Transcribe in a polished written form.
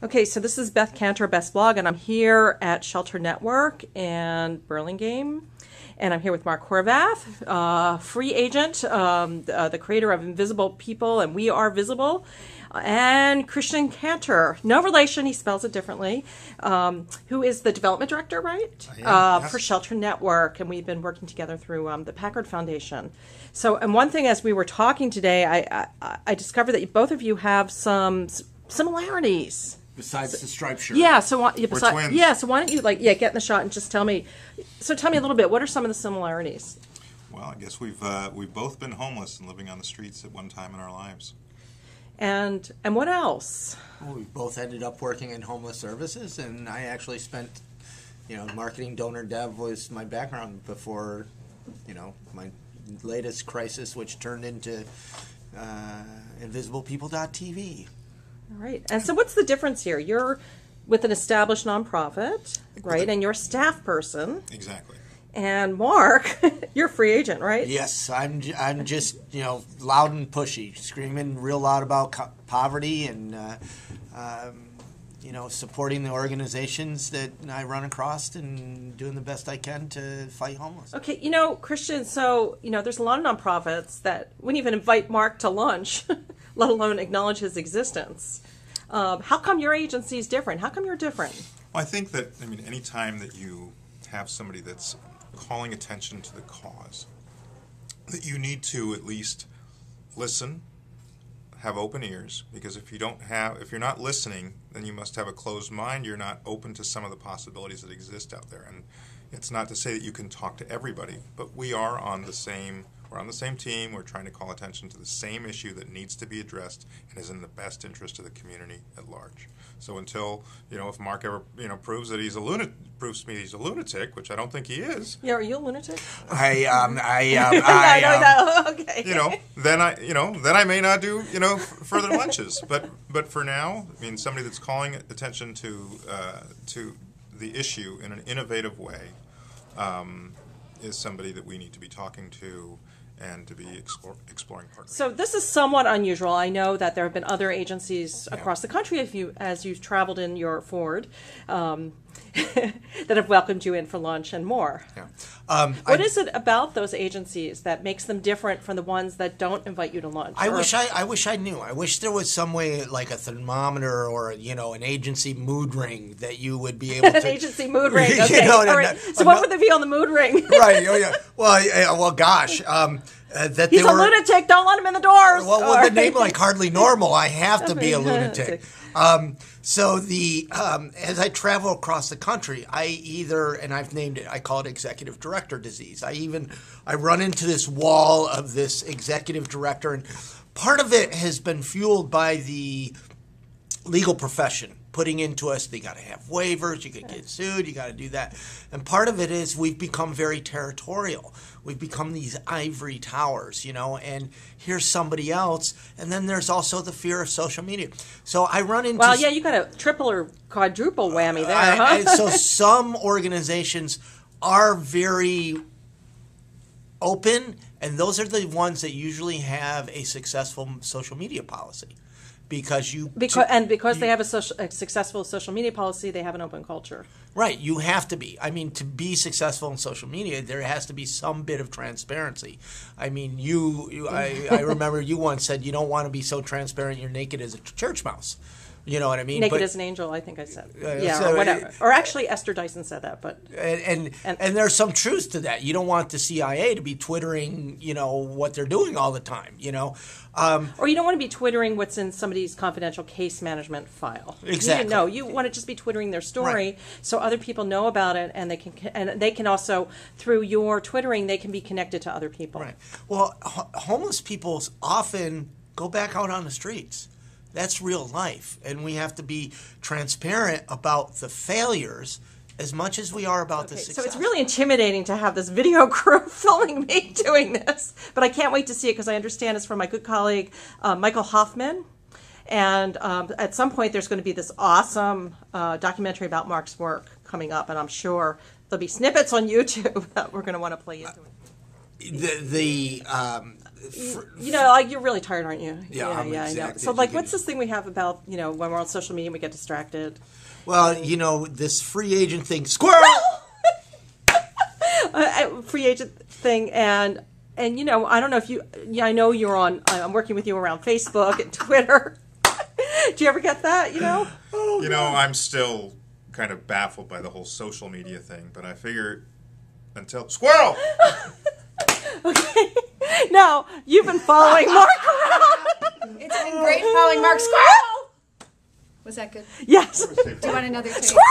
Okay, so this is Beth Cantor, Best Blog, and I'm here at Shelter Network in Burlingame. And I'm here with Mark Horvath, free agent, the creator of Invisible People and We Are Visible, and Christian Cantor, no relation, he spells it differently, who is the development director, right? Yes. For Shelter Network, and we've been working together through the Packard Foundation. So, and one thing as we were talking today, I discovered that both of you have some similarities. Besides the striped shirt. Yeah, so We're twins. yeah, so why don't you get in the shot and just tell me a little bit, what are some of the similarities? Well, I guess we've both been homeless and living on the streets at one time in our lives. And what else? Well, we both ended up working in homeless services, and I actually spent, marketing, donor dev was my background before, my latest crisis, which turned into InvisiblePeople.tv. All right. And so what's the difference here? You're with an established nonprofit, right? And you're a staff person. Exactly. And Mark, you're a free agent, right? Yes, I'm just, loud and pushy, screaming real loud about poverty and, supporting the organizations that I run across and doing the best I can to fight homelessness. Okay, Christian, so, there's a lot of nonprofits that wouldn't even invite Mark to lunch, let alone acknowledge his existence. How come your agency is different? How come you're different? Well, I think that, any time that you have somebody that's calling attention to the cause, that you need to at least listen, have open ears, because if you're not listening, then you must have a closed mind. You're not open to some of the possibilities that exist out there. And it's not to say that you can talk to everybody, but we're on the same team. We're trying to call attention to the same issue that needs to be addressed and is in the best interest of the community at large. So until, if Mark ever, proves that proves to me he's a lunatic, which I don't think he is. Yeah, are you a lunatic? I Okay. Then I may not do, further lunches. But for now, somebody that's calling attention to the issue in an innovative way is somebody that we need to be talking to and to be exploring partners. So this is somewhat unusual. I know that there have been other agencies across the country, as you've traveled in your Ford, that have welcomed you in for lunch and more. Yeah. What is it about those agencies that makes them different from the ones that don't invite you to lunch? I wish I knew. I wish there was some way, like a thermometer or an agency mood ring that you would be able to. An agency mood ring. Okay. All right. So what would there be on the mood ring? Right. Oh yeah. Well, gosh. That He's a lunatic. Don't let him in the doors. Well, with a name like Hardly Normal, I have to be a lunatic. So as I travel across the country, and I've named it, I call it executive director disease. I run into this wall of this executive director, and part of it has been fueled by the legal profession putting into us, they got to have waivers, you could get sued, you got to do that. And part of it is we've become very territorial. We've become these ivory towers, and here's somebody else. And then there's also the fear of social media. So I run into... Well, yeah, you got a triple or quadruple whammy there, huh? So some organizations are very open, and those are the ones that usually have a successful social media policy. Because they have a successful social media policy, they have an open culture. Right, you have to be. To be successful in social media, there has to be some bit of transparency. I remember you once said you don't want to be so transparent you're naked as a church mouse. You know what I mean? Naked as an angel, I think I said. Or whatever. Or actually, Esther Dyson said that. But and there's some truth to that. You don't want the CIA to be twittering, what they're doing all the time, or you don't want to be twittering what's in somebody's confidential case management file. Exactly. You want to just be twittering their story, right, so other people know about it, and they can also, through your twittering, they can be connected to other people. Right. Well, homeless people often go back out on the streets. That's real life, and we have to be transparent about the failures as much as we are about the success. So it's really intimidating to have this video crew filming me doing this, but I can't wait to see it because I understand it's from my good colleague Michael Hoffman, and at some point there's going to be this awesome documentary about Mark's work coming up, and I'm sure there'll be snippets on YouTube that we're going to want to play into it. you know, like you're really tired, aren't you? Yeah, I'm I know. exactly So, as like, you what's can- this thing we have about, you know, when we're on social media, we get distracted? Well, you know, this free agent thing, squirrel! Free agent thing, and you know, I don't know if you, yeah, I know you're on. I'm working with you around Facebook and Twitter. Do you ever get that? You know? You know, I'm still kind of baffled by the whole social media thing, but I figure until squirrel. Okay. Now you've been following Mark around. It's been great following Mark Squirrel. Was that good? Yes. Do you want another take? Squirrel.